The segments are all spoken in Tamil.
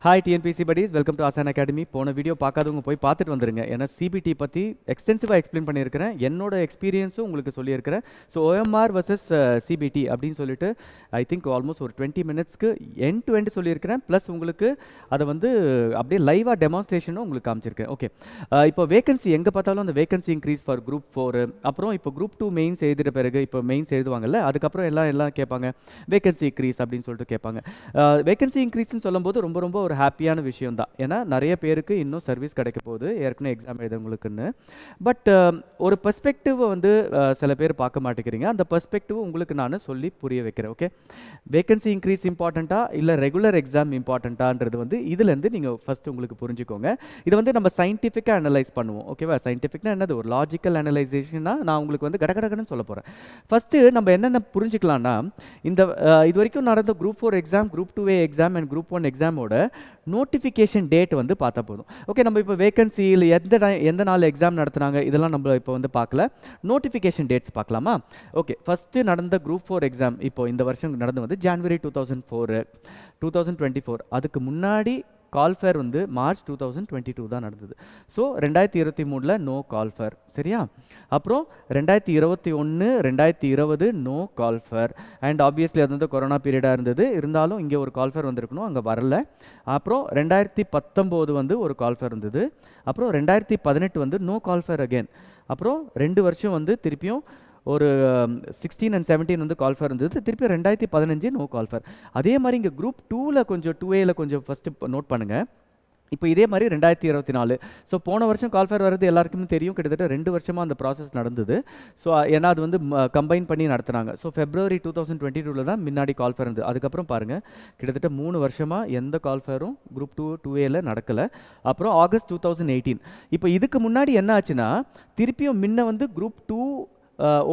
Hi TNPSC buddies, welcome to Aasaan academy. போன வீடியோ பார்க்காதவங்க போய் பார்த்துட்டு வந்துருங்க. ஏன்னா சிபிடி பற்றி எக்ஸ்டென்சிவாக எக்ஸ்பிளைன் பண்ணியிருக்கிறேன், என்னோட எக்ஸ்பீரியன்ஸும் உங்களுக்கு சொல்லியிருக்கிறேன். ஸோ ஓஎம்ஆர் வர்சஸ் சிபிடி அப்படின்னு சொல்லிட்டு ஐ திங்க் ஆல்மோஸ்ட் ஒரு 20 மினிட்ஸ்க்கு எண்ட் டு எண்ட் சொல்லியிருக்கிறேன். ப்ளஸ் உங்களுக்கு அதை வந்து அப்படியே லைவாக டெமான்ஸ்ட்ரேஷனும் உங்களுக்கு காமிச்சிருக்கேன். ஓகே, இப்போ வேகன்சி எங்கே பார்த்தாலும் அந்த வேகன்சி இன்க்ரீஸ் ஃபார் குரூப் 4, அப்புறம் இப்போ குரூப் 2 மெயின்ஸ் எழுதிட்ட பிறகு இப்போ மெயின்ஸ் எழுதுவாங்கல்ல, அதுக்கப்புறம் எல்லாம் கேட்பாங்க வேகன்சி இன்க்ரீஸ் அப்படின்னு சொல்லிட்டு கேட்பாங்க. வேகன்சி இன்க்ரீஸ்ன்னு சொல்லும்போது ரொம்ப ரொம்ப ஒரு ஹாப்பியான விஷயம் தான். ஏன்னா நிறைய பேருக்கு இன்னும் சர்வீஸ் கிடைக்க போகுது ஏற்கனவே எக்ஸாம் எழுதுறவங்களுக்குன்னு. பட் ஒரு பெர்ஸ்பெக்டிவ் வந்து சில பேர் பார்க்க மாட்டேங்கிறீங்க. அந்த பெர்ஸ்பெக்டிவ் உங்களுக்கு நான் சொல்லி புரிய வைக்கிறேன். ஓகே, வேகன்சி இன்க்ரீஸ் இம்பார்ட்டண்ட்டா இல்லை ரெகுலர் எக்ஸாம் இம்பார்ட்டண்ட்டான்றது வந்து இதுலேருந்து நீங்கள் ஃபஸ்ட்டு உங்களுக்கு புரிஞ்சுக்கோங்க. இதை வந்து நம்ம சயின்டிஃபிக்காக அனலைஸ் பண்ணுவோம். ஓகேவா? சயின்டிஃபிக்னா என்னது? ஒரு லாஜிக்கல் அனலைசேஷனா நான் உங்களுக்கு வந்து கடகடன்னு சொல்ல போகிறேன். ஃபஸ்ட்டு நம்ம என்னென்ன புரிஞ்சுக்கலாம்னா, இந்த இது வரைக்கும் நடந்த group 4 exam, group 2A exam and group 1 எக்ஸாமோட நோட்டிஃபிகேஷன் டேட் வந்து பார்த்தா போதும். ஓகே, நம்ம இப்போ வேகன்சியில் எந்த நாள் எக்ஸாம் நடத்துனாங்க இதெல்லாம் நம்ம இப்போ வந்து பார்க்கல. நோட்டிஃபிகேஷன் டேட்ஸ் பார்க்கலாமா? ஓகே, ஃபஸ்ட்டு நடந்த குரூப் 4 எக்ஸாம் இப்போ இந்த வருஷம் நடந்து வந்து ஜான்வரி 2024. அதுக்கு முன்னாடி கால்ஃபேர் வந்து மார்ச் 2022 தான் நடந்தது. So 2023 no call for. சரியா? அப்புறம் 2021 2020 நோ கால்ஃபேர். அண்ட் ஆப்வியஸ்லி அது வந்து கொரோனா பீரியடாக இருந்தது, இருந்தாலும் இங்கே ஒரு கால்ஃபேர் வந்திருக்கணும், அங்கே வரல. அப்புறம் 2019 வந்து ஒரு கால்ஃபேர் இருந்தது. அப்புறம் 2018 வந்து நோ கால்ஃபேர் அகெயின். அப்புறம் 2 வருஷம் வந்து திருப்பியும் ஒரு 16 and 17 வந்து கால்ஃபேர் இருந்தது. திருப்பி 2015 நோ கால்ஃபேர். அதே மாதிரி இங்கே குரூப் 2ல கொஞ்சம் 2Aல கொஞ்சம் ஃபஸ்ட்டு நோட் பண்ணுங்கள். இப்போ இதே மாதிரி 2024. ஸோ போன வருஷம் கால்ஃபேர் வர்றது எல்லாருக்குமே தெரியும். கிட்டத்தட்ட 2 வருஷமாக அந்த ப்ராசஸ் நடந்தது. ஸோ ஏன்னா அது வந்து கம்பைன் பண்ணி நடத்துனாங்க. ஸோ February 2022 தான் முன்னாடி கால்ஃபேர் இருந்தது. அதுக்கப்புறம் பாருங்கள், கிட்டத்தட்ட 3 வருஷமாக எந்த கால்ஃபேரும் குரூப் 2Aல நடக்கலை. அப்புறம் ஆகஸ்ட் 2018. இப்போ இதுக்கு முன்னாடி என்ன ஆச்சுன்னா, திருப்பியும் முன்ன வந்து குரூப் 2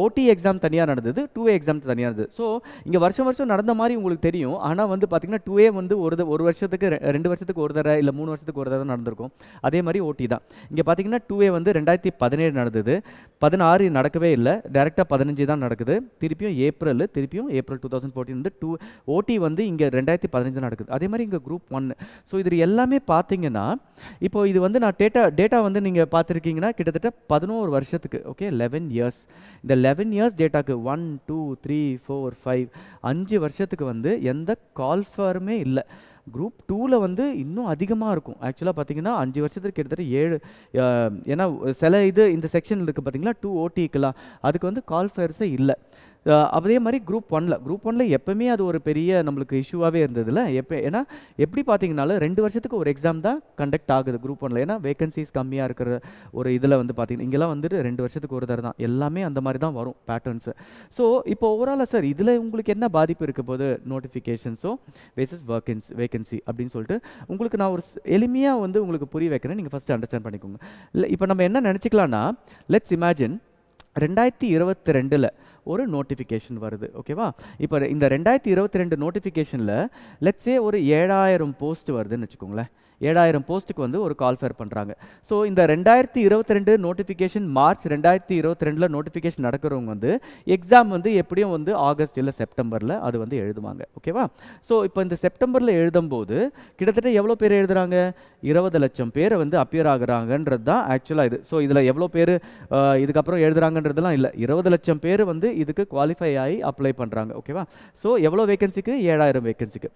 ஓடி எக்ஸாம் தனியாக நடந்தது, 2A எக்ஸாம் தனியாக இருந்தது. ஸோ இங்கே வருஷம் நடந்த மாதிரி உங்களுக்கு தெரியும். ஆனால் வந்து பார்த்திங்கன்னா 2A வந்து ஒரு வருஷத்துக்கு 2 வருஷத்துக்கு ஒரு தடவை இல்லை 3 வருஷத்துக்கு ஒரு தடவை நடந்திருக்கும். அதே மாதிரி ஓடி தான். இங்கே பார்த்தீங்கன்னா 2A வந்து 2017 நடந்தது, 16 நடக்கவே இல்லை, டேரெக்டாக 15 தான் நடக்குது. திருப்பியும் ஏப்ரல் 2014 வந்து ஓடி வந்து இங்கே 2015 நடக்குது. அதே மாதிரி இங்கே குரூப் 1. ஸோ இது எல்லாமே பார்த்தீங்கன்னா இப்போ இது வந்து நான் டேட்டா வந்து நீங்கள் பார்த்துருக்கீங்கன்னா கிட்டத்தட்ட 11 வருஷத்துக்கு. Okay, 11 years. இந்த 11 இயர்ஸ் டேட்டாக்கு 1 2 3 4 5 5 வருஷத்துக்கு வந்து எந்த கால்ஃபேருமே இல்லை. குரூப் 2ல வந்து இன்னும் அதிகமாக இருக்கும். ஆக்சுவலாக பார்த்தீங்கன்னா 5 வருஷத்துக்கு கிட்டத்தட்ட 7. ஏன்னா சில இந்த செக்ஷன் இருக்குது பார்த்தீங்களா, 2 ஓடிக்கெல்லாம் அதுக்கு வந்து கால்ஃபேர்ஸே இல்லை. அதே மாதிரி குரூப் 1ல எப்போவுமே அது ஒரு பெரிய நம்மளுக்கு இஷ்யூவாகவே இருந்ததில்ல. ஏன்னா எப்படி பார்த்தீங்கன்னாலும் 2 வருஷத்துக்கு ஒரு எக்ஸாம் தான் கண்டக்ட் ஆகுது குரூப் 1ல. ஏன்னா வேகன்சிஸ் கம்மியாக இருக்கிற ஒரு இதில் வந்து பார்த்தீங்கன்னா இங்கெல்லாம் வந்துட்டு 2 வருஷத்துக்கு ஒரு தடவை தான், எல்லாமே அந்த மாதிரி தான் வரும் பேட்டர்ன்ஸு. ஸோ இப்போ ஓவராலாக சார் இதில் உங்களுக்கு என்ன பாதிப்பு இருக்க போது நோட்டிஃபிகேஷன்ஸோ வேசஸ் வேகன்சி அப்படின்னு சொல்லிட்டு உங்களுக்கு நான் ஒரு எளிமையாக வந்து உங்களுக்கு புரிய வைக்கிறேன். நீங்கள் ஃபஸ்ட்டு அண்டர்ஸ்டாண்ட் பண்ணிக்கோங்க. இல்லை இப்போ நம்ம என்ன நினச்சிக்கலாம்னா, லெட்ஸ் இமேஜின் 2022 ஒரு நோட்டிஃபிகேஷன் வருது. ஓகேவா? இப்போ இந்த 2022 நோட்டிஃபிகேஷனில் லெட்ஸே ஒரு 7000 போஸ்ட் வருதுன்னு வச்சுக்கோங்களேன். 7000 போஸ்ட்டுக்கு வந்து ஒரு கால்ஃபேர் பண்ணுறாங்க. ஸோ இந்த 2022 நோட்டிஃபிகேஷன் மார்ச் 2022 நோட்டிஃபிகேஷன் நடக்கிறவங்க வந்து எக்ஸாம் வந்து எப்படியும் வந்து ஆகஸ்ட் இல்லை செப்டம்பரில் அது வந்து எழுதுவாங்க. ஓகேவா? ஸோ இப்போ இந்த செப்டம்பரில் எழுதும்போது கிட்டத்தட்ட எவ்வளோ பேர் எழுதுகிறாங்க? 20 லட்சம் பேர் வந்து அப்பியர் ஆகுறாங்கன்றது தான் ஆக்சுவலாக இது. ஸோ இதில் எவ்வளோ பேர் இதுக்கப்புறம் எழுதுறாங்கன்றதுலாம் இல்லை, 20 லட்சம் பேர் வந்து இதுக்கு குவாலிஃபை ஆகி அப்ளை பண்ணுறாங்க. ஓகேவா? ஸோ எவ்வளோ வேகன்சிக்கு? 7000 வேகன்சிக்கு.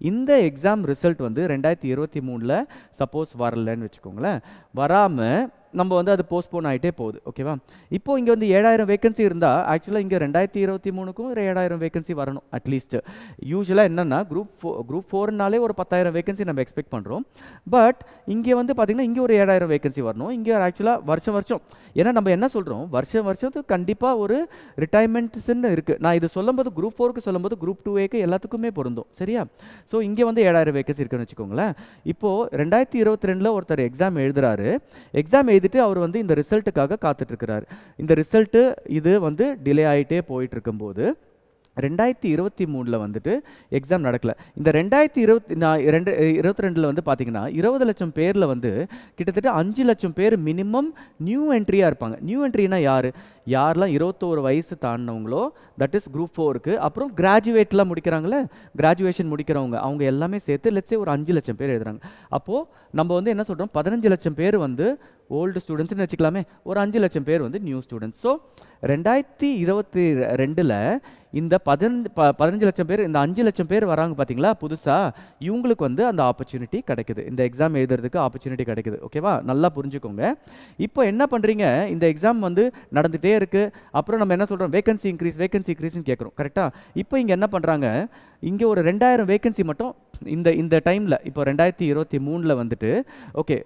இந்த எக்ஸாம் ரிசல்ட் வந்து 2023 சப்போஸ் வரலன்னு வச்சுக்கோங்களேன், வராமல் நம்ம வந்து அது போஸ்ட்போன் ஆகிட்டே போகுது. ஓகேவா? இப்போ இங்கே வந்து 7000 வேகன்சி இருந்தால் ஆக்சுவலாக இங்கே 2023க்கும் ஒரு 7000 வேகன்சி வரணும் அட்லீஸ்ட். யூஸ்வலாக என்னென்னா குரூப் 4னாலே ஒரு 10,000 வேகன்சி நம்ம எக்ஸ்பெக்ட் பண்ணுறோம். பட் இங்கே வந்து பார்த்திங்கன்னா இங்கே ஒரு 7000 வேகன்சி வரணும். இங்கே ஆக்சுவலாக வருஷம் ஏன்னா நம்ம என்ன சொல்கிறோம், வருஷத்துக்கு கண்டிப்பாக ஒரு ரிட்டைர்மெண்ட்ஸ்ன்னு இருக்குது. நான் இது சொல்லும்போது குரூப் 4க்கு சொல்லும்போது குரூப் 2Aக்கு எல்லாத்துக்குமே பொருந்தும். சரியா? ஸோ இங்கே வந்து 7000 வேகன்சி இருக்குன்னு வச்சுக்கோங்களேன். இப்போது 2022 ஒருத்தர் எக்ஸாம் எழுதுறாரு. எக்ஸாம் அவர் வந்து இந்த ரிசல்ட்டுக்காக காத்துட்டு இருக்கிறாரு. இந்த ரிசல்ட்டு இது வந்து டிலே ஆகிட்டே போயிட்டு இருக்கும்போது 2023 வந்துட்டு எக்ஸாம் நடக்கல. இந்த 2022 வந்து பார்த்தீங்கன்னா 20 லட்சம் பேரில் வந்து கிட்டத்தட்ட 5 லட்சம் பேர் மினிமம் நியூ என்ட்ரியாக இருப்பாங்க. நியூ என்ட்ரினா யார்? யாரெல்லாம் 21 வயசு தாண்டினவங்களோ தட் இஸ் குரூப் 4க்கு, அப்புறம் கிராஜுவேட்லாம் முடிக்கிறாங்களே, கிராஜுவேஷன் முடிக்கிறவங்க அவங்க எல்லாமே சேர்த்து லெட்ஸே ஒரு 5 லட்சம் பேர் எழுதுறாங்க. அப்போது நம்ம வந்து என்ன சொல்கிறோம், 15 லட்சம் பேர் வந்து ஓல்டு ஸ்டூடெண்ட்ஸ்னு வச்சுக்கலாமே, ஒரு 5 லட்சம் பேர் வந்து நியூ ஸ்டூடெண்ட்ஸ். ஸோ 2022 இந்த 15 லட்சம் பேர், இந்த 5 லட்சம் பேர் வராங்க பார்த்தீங்களா புதுசாக, இவங்களுக்கு வந்து அந்த ஆப்பர்ச்சுனிட்டி கிடைக்குது, இந்த எக்ஸாம் எழுதுறதுக்கு ஆப்பர்ச்சுனிட்டி கிடைக்குது. ஓகேவா, நல்லா புரிஞ்சுக்கோங்க. இப்போ என்ன பண்ணுறீங்க, இந்த எக்ஸாம் வந்து நடந்துகிட்டே இருக்குது, அப்புறம் நம்ம என்ன சொல்கிறோம், வேகன்சி இன்க்ரீஸ்னு கேட்குறோம் கரெக்டாக. இப்போ இங்கே என்ன பண்ணுறாங்க, இங்கே ஒரு 2000 வேகன்சி மட்டும் இந்த டைமில், இப்போ 2023 வந்துட்டு ஓகே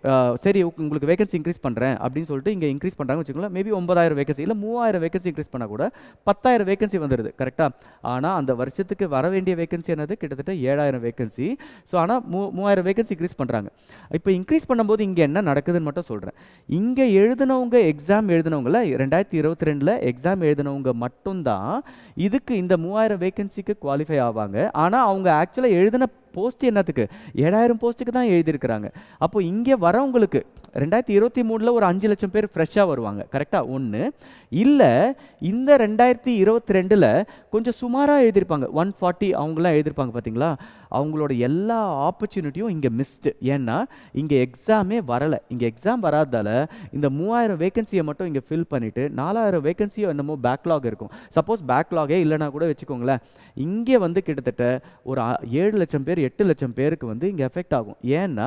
சரி உங்களுக்கு வேகன்சி இன்க்ரீஸ் பண்ணுறேன் அப்படின்னு சொல்லிட்டு இங்கே இன்க்ரீஸ் பண்ணுறாங்க வச்சுக்கோங்களேன். மேபி 9000 வேகன்சி இல்லை 3000 வேகன்சி இன்க்ரீஸ் பண்ணால் கூட 10000 வேகன்சி வந்துடுது கரெக்டாக. ஆனால் அந்த வருஷத்துக்கு வர வேண்டிய வேகன்சி என்னது, கிட்டத்தட்ட 7000 வேகன்சி. ஸோ ஆனால் 3000 வேகன்சி இன்க்ரீஸ் பண்ணுறாங்க. இப்போ இன்க்ரீஸ் பண்ணும்போது இங்கே என்ன நடக்குதுன்னு மட்டும் சொல்கிறேன். இங்கே எழுதினவங்க, எக்ஸாம் எழுதினவங்கள 2022 எக்ஸாம் எழுதினவங்க மட்டும்தான் இதுக்கு இந்த 3000 வேகன்சிக்கு குவாலிஃபை ஆவாங்க. ஆனால் அவங்க ஆக்சுவலாக எழுதின போஸ்ட் என்னத்துக்கு, 7000 போஸ்ட்டுக்கு தான் எழுதியிருக்கிறாங்க. அப்போ இங்கே வரவங்களுக்கு 2023 ஒரு 5 லட்சம் பேர் ஃப்ரெஷ்ஷாக வருவாங்க கரெக்டாக. ஒன்று இல்லை, இந்த 2022 கொஞ்சம் சுமாராக எழுதியிருப்பாங்க, 140 அவங்களாம் எழுதியிருப்பாங்க பார்த்தீங்களா, அவங்களோட எல்லா ஆப்பர்ச்சுனிட்டியும் இங்கே மிஸ்டு. ஏன்னா இங்கே எக்ஸாமே வரலை. இங்கே எக்ஸாம் வராதால இந்த 3000 வேகன்சியை மட்டும் இங்கே ஃபில் பண்ணிவிட்டு 4000 வேகன்சியோ என்னமோ பேக்லாக் இருக்கும். சப்போஸ் பேக்லாகே இல்லைனா கூட வச்சுக்கோங்களேன், இங்கே வந்து கிட்டத்தட்ட ஒரு 7 லட்சம் பேர் 8 லட்சம் பேருக்கு வந்து இங்கே எஃபெக்ட் ஆகும். ஏன்னா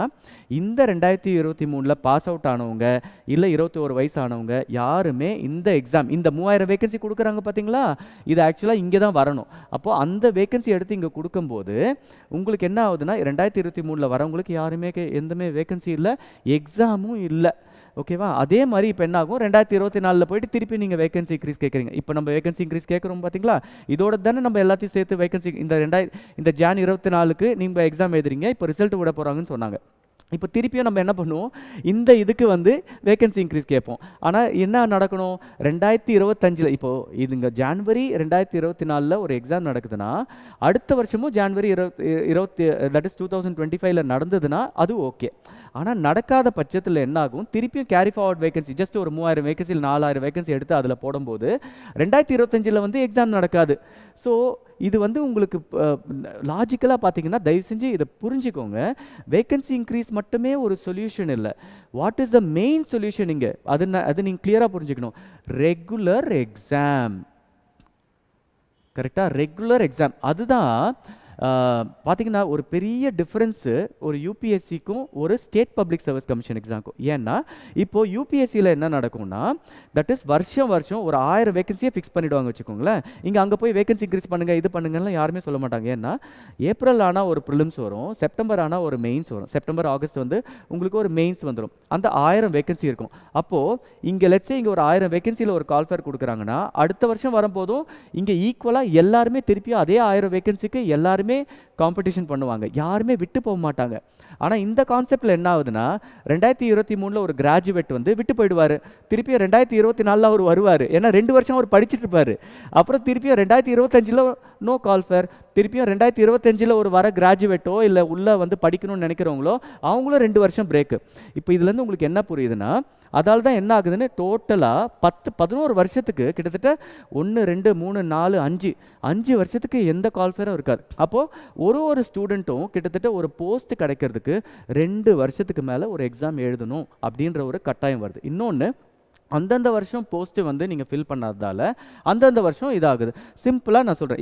இந்த 2023 பாஸ் அவுட் ஆனவங்க இல்லை 21 வயசு ஆனவங்க யாருமே இந்த எக்ஸாம், இந்த 3000 வேகன்சி கொடுக்குறாங்க பார்த்தீங்களா, இது ஆக்சுவலாக இங்கே தான் வரணும். அப்போது அந்த வேகன்சி எடுத்து இங்கே கொடுக்கும்போது உங்களுக்கு என்ன ஆகுதுன்னா, 2023 வரவங்களுக்கு யாருமே எந்தமே வேகன்சி இல்லை, எக்ஸாமும் இல்லை. ஓகேவா, அதே மாதிரி இப்போ என்ன ஆகும், 2024 போயிட்டு திருப்பி நீங்கள் வேகன்சி இன்க்ரீஸ் கேட்குறீங்க. இப்போ நம்ம வேகன்சி இன்க்ரீஸ் கேட்குறோம் பார்த்தீங்களா, இதோட தானே நம்ம எல்லாத்தையும் சேர்த்து வேகன்சி இந்த ஜான் 24க்கு நீங்கள் எக்ஸாம் எழுதுறீங்க, இப்போ ரிசல்ட் விட போகிறாங்கன்னு சொன்னாங்க. இப்போ திருப்பியும் நம்ம என்ன பண்ணுவோம், இந்த இதுக்கு வந்து வேகன்சி இன்க்ரீஸ் கேட்போம். ஆனால் என்ன நடக்கணும், 2025 இப்போது இதுங்க ஜான்வரி 2024 ஒரு எக்ஸாம் நடக்குதுன்னா அடுத்த வருஷமும் ஜான்வரி 20 தட் இஸ் 2025 நடந்ததுன்னா அது ஓகே. ஆனால் நடக்காத பட்சத்தில் என்ன ஆகும், திருப்பியும் கேரி ஃபார்வர்ட் வேகன்சி ஜஸ்ட் ஒரு 3000 வேகன்சி 4000 வேகன்சி எடுத்து அதில் போடும்போது 2025 வந்து எக்ஸாம் நடக்காது. ஸோ இது வந்து உங்களுக்கு லாஜிக்கலாக பார்த்தீங்கன்னா தயவு செஞ்சு இதை புரிஞ்சுக்கோங்க. வேகன்சி இன்க்ரீஸ் மட்டுமே ஒரு சொல்யூஷன் இல்லை. What is the main solution இங்கே, அது நீங்கள் கிளியராக புரிஞ்சுக்கணும். ரெகுலர் எக்ஸாம் கரெக்டாக, ரெகுலர் எக்ஸாம் அதுதான் பார்த்தீங்கன்னா ஒரு பெரிய டிஃப்ரென்ஸு ஒரு யூபிஎஸ்சிக்கும் ஒரு ஸ்டேட் பப்ளிக் சர்வீஸ் கமிஷன் எக்ஸாமுக்கும். ஏன்னா இப்போது யூபிஎஸ்சியில் என்ன நடக்கும்னா, தட் இஸ் வருஷம் ஒரு 1000 வேகன்சியை ஃபிக்ஸ் பண்ணிவிடுவாங்க வச்சுக்கோங்களேன். இங்கே அங்கே போய் வேகன்சி இன்க்ரீஸ் பண்ணுங்கள் இது பண்ணுங்கலாம் யாருமே சொல்ல மாட்டாங்க. ஏன்னா ஏப்ரல் ஆனால் ஒரு ப்ரிலிம்ஸ் வரும், செப்டம்பர் ஆனால் ஒரு மெயின்ஸ் வரும், செப்டம்பர் ஆகஸ்ட் வந்து உங்களுக்கு ஒரு மெயின்ஸ் வந்துடும். அந்த 1000 வேகன்சி இருக்கும். அப்போது இங்கே லெட்ஸே இங்கே ஒரு 1000 வேகன்சியில் ஒரு கால்ஃபேர் கொடுக்குறாங்கன்னா அடுத்த வருஷம் வரும்போதும் இங்கே ஈக்குவலாக எல்லாருமே திருப்பியும் அதே 1000 வேகன்சிக்கு எல்லாருமே காம்படிஷன் பண்ணுவாங்க, யாருமே விட்டு போக மாட்டாங்க. ஆனால் இந்த கான்செப்டில் என்ன ஆகுதுன்னா, 2023 ஒரு கிராஜுவேட் வந்து விட்டு போயிடுவார், திருப்பியும் 2024 அவர் வருவார். ஏன்னா 2 வருஷம் அவர் படிச்சுட்டு இருப்பார். அப்புறம் திருப்பியும் 2025 நோ கால்ஃபேர், திருப்பியும் 2025 ஒரு வர கிராஜுவேட்டோ இல்லை உள்ளே வந்து படிக்கணும்னு நினைக்கிறவங்களோ அவங்களும் 2 வருஷம் பிரேக்கு. இப்போ இதுலேருந்து உங்களுக்கு என்ன புரியுதுன்னா, அதால் தான் என்ன ஆகுதுன்னு டோட்டலாக 10-11 வருஷத்துக்கு கிட்டத்தட்ட 1 2 3 4 5 வருஷத்துக்கு எந்த கால்ஃபேரும் இருக்காது. அப்போது ஒரு ஸ்டூடெண்ட்டும் கிட்டத்தட்ட ஒரு போஸ்ட் கிடைக்கிறதுக்கு 2 வருஷத்துக்கு மேலே ஒரு எக்ஸாம் எழுதணும் அப்படின்ற ஒரு கட்டாயம் வருது. இன்னொன்று, அந்தந்த வருஷம் போஸ்ட்டு வந்து நீங்கள் ஃபில் பண்ணாததால் அந்தந்த வருஷம் இதாகுது. சிம்பிளாக நான் சொல்கிறேன்,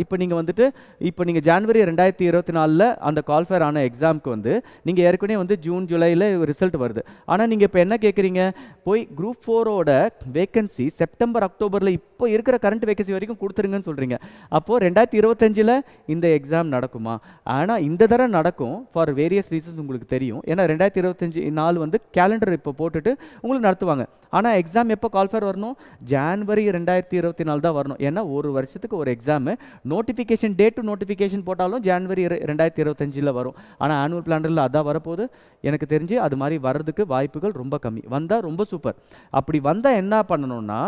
இப்போ நீங்கள் ஜான்வரி 2024 அந்த கால்ஃபேர் ஆன எக்ஸாமுக்கு வந்து நீங்கள் ஏற்கனவே வந்து ஜூன் ஜூலையில் ரிசல்ட் வருது. ஆனால் நீங்கள் இப்போ என்ன கேட்குறீங்க, போய் குரூப் 4ஓட வேகன்சி செப்டம்பர் அக்டோபரில் இப்போ இருக்கிற கரண்ட் வேகன்சி வரைக்கும் கொடுத்துருங்கன்னு சொல்கிறீங்க. அப்போது 2025 இந்த எக்ஸாம் நடக்குமா? ஆனால் இந்த தடவை நடக்கும், ஃபார் வேரியஸ் ரீசன்ஸ் உங்களுக்கு தெரியும். ஏன்னா 2025 வந்து கேலண்டர் இப்போ போட்டுட்டு உங்களுக்கு நடத்துவாங்க. ஆனால் எக்ஸாம் எப்போ கால்ஃபேர் வரணும், ஜான்வரி 2024 தான் வரணும். ஏன்னா ஒரு வருஷத்துக்கு ஒரு exam, notification date to notification போட்டாலும் ஜான்வரி 2025 வரும். ஆனால் ஆனுவல் பிளானரில் அதான் வரப்போகுது. எனக்கு தெரிஞ்சு அது மாதிரி வர்றதுக்கு வாய்ப்புகள் ரொம்ப கம்மி. வந்தால் ரொம்ப சூப்பர். அப்படி வந்தால் என்ன பண்ணணும்னா,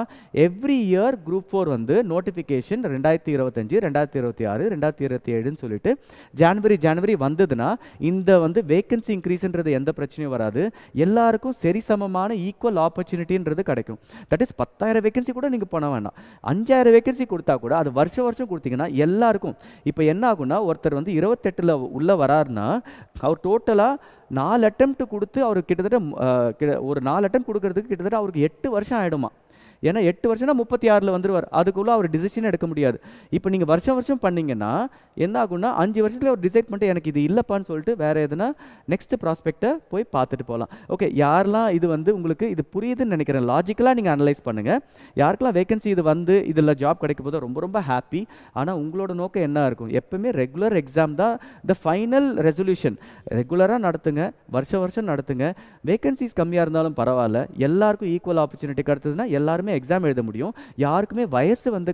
எவ்ரி இயர் குரூப் 4 வந்து நோட்டிஃபிகேஷன் 2025 2026 2027ன்னு சொல்லிட்டு ஜான்வரி வந்ததுன்னா இந்த வந்து வேகன்சி இன்க்ரீஸ்ன்றது எந்த பிரச்சனையும் வராது, எல்லாருக்கும் சரிசமமான ஈக்குவல் ஆப்பர்ச்சுனிட்டின்றது கிடைக்கும். தட் இஸ் 10,000 வேகன்சி கூட நீங்கள் பண்ண வேண்டாம். 5,000 வேகன்சி கொடுத்தா கூட அது வருஷம் வருஷம் கொடுத்தீங்கன்னா எல்லாருக்கும் இப்போ என்ன ஆகும்னா, ஒருத்தர் வந்து 28ல் உள்ளே வராருன்னா அவர் டோட்டலாக 4 அட்டெம்ப்ட் கொடுத்து அவர் கிட்டத்தட்ட ஒரு 4 அட்டெம்ப்ட் கொடுக்கறதுக்கு கிட்டத்தட்ட அவருக்கு 8 வருஷம் ஆகிடுமா. ஏன்னா 8 வருஷம்னா 36ல் வந்துருவார். அதுக்குள்ளே அவர் டிசிஷன் எடுக்க முடியாது. இப்போ நீங்கள் வருஷம் வருஷம் பண்ணீங்கன்னா என்ன ஆகும்னா 5 வருஷத்தில் அவர் டிசைட் பண்ணிட்டு எனக்கு இது இல்லைப்பான்னு சொல்லிட்டு வேறு எதுனா நெக்ஸ்ட் ப்ராஸ்பெக்டை போய் பார்த்துட்டு போகலாம். ஓகே, யாரெல்லாம் இது வந்து உங்களுக்கு இது புரியுதுன்னு நினைக்கிறேன். லாஜிக்கலாக நீங்கள் அனலைஸ் பண்ணுங்கள். யாருக்கெல்லாம் வேகன்சி இது வந்து இதில் ஜாப் கிடைக்கும் போது ரொம்ப ரொம்ப ஹாப்பி. ஆனால் உங்களோட நோக்கம் என்ன இருக்கும்? எப்பவுமே ரெகுலர் எக்ஸாம் தான் த ஃபைனல் ரெசல்யூஷன். ரெகுலராக நடத்துங்க, வருஷம் வருஷம் நடத்துங்க. வேகன்சிஸ் கம்மியாக இருந்தாலும் பரவாயில்ல, எல்லாருக்கும் ஈக்குவல் ஆப்பர்ச்சுனிட்டி கிடைத்ததுன்னா எல்லாருமே எக்ஸாம் எழுத முடியும். யாருக்குமே வயசு வந்து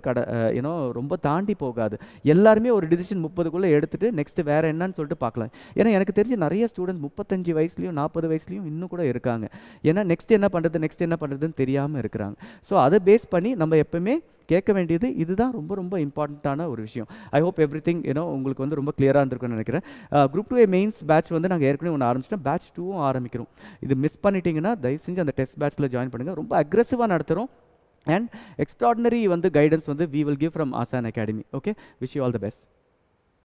ரொம்ப தாண்டி போகாது. எல்லாருமே ஒரு டிசிஷன் 30க்குள்ளே எடுத்துட்டு நெக்ஸ்ட் வேற என்னன்னு சொல்லிட்டு பார்க்கலாம். ஏன்னா எனக்கு தெரிஞ்சு நிறைய ஸ்டூடெண்ட்ஸ் 35 வயசுலையும் 40 வயசுலையும் இன்னும் கூட இருக்காங்க. ஏன்னா நெக்ஸ்ட் என்ன பண்ணுறதுன்னு தெரியாமல் இருக்கிறாங்க. ஸோ அதை பேஸ் பண்ணி நம்ம எப்பவுமே கேட்க வேண்டியது இதுதான் ரொம்ப ரொம்ப இம்பார்ட்டண்ட்டான ஒரு விஷயம். ஐ ஹோப் எவ்ரி திங் உங்களுக்கு வந்து ரொம்ப கிளியராக இருந்திருக்குன்னு நினைக்கிறேன். குரூப் 2A மெயின்ஸ் பேட்ச் வந்து நாங்கள் ஏற்கனவே ஒன்று ஆரம்பிச்சிட்டோம். பேட்ச் 2வும் ஆரம்பிக்கிறோம். இது மிஸ் பண்ணிட்டீங்கன்னா தயவு செஞ்சு அந்த டெஸ்ட் பேட்ச்சில் ஜாயின் பண்ணுங்கள். ரொம்ப அக்ரெசிவாக நடத்துகிறோம். And extraordinary வந்து guidance வந்து we will give from Asan Academy. Okay, wish you all the best.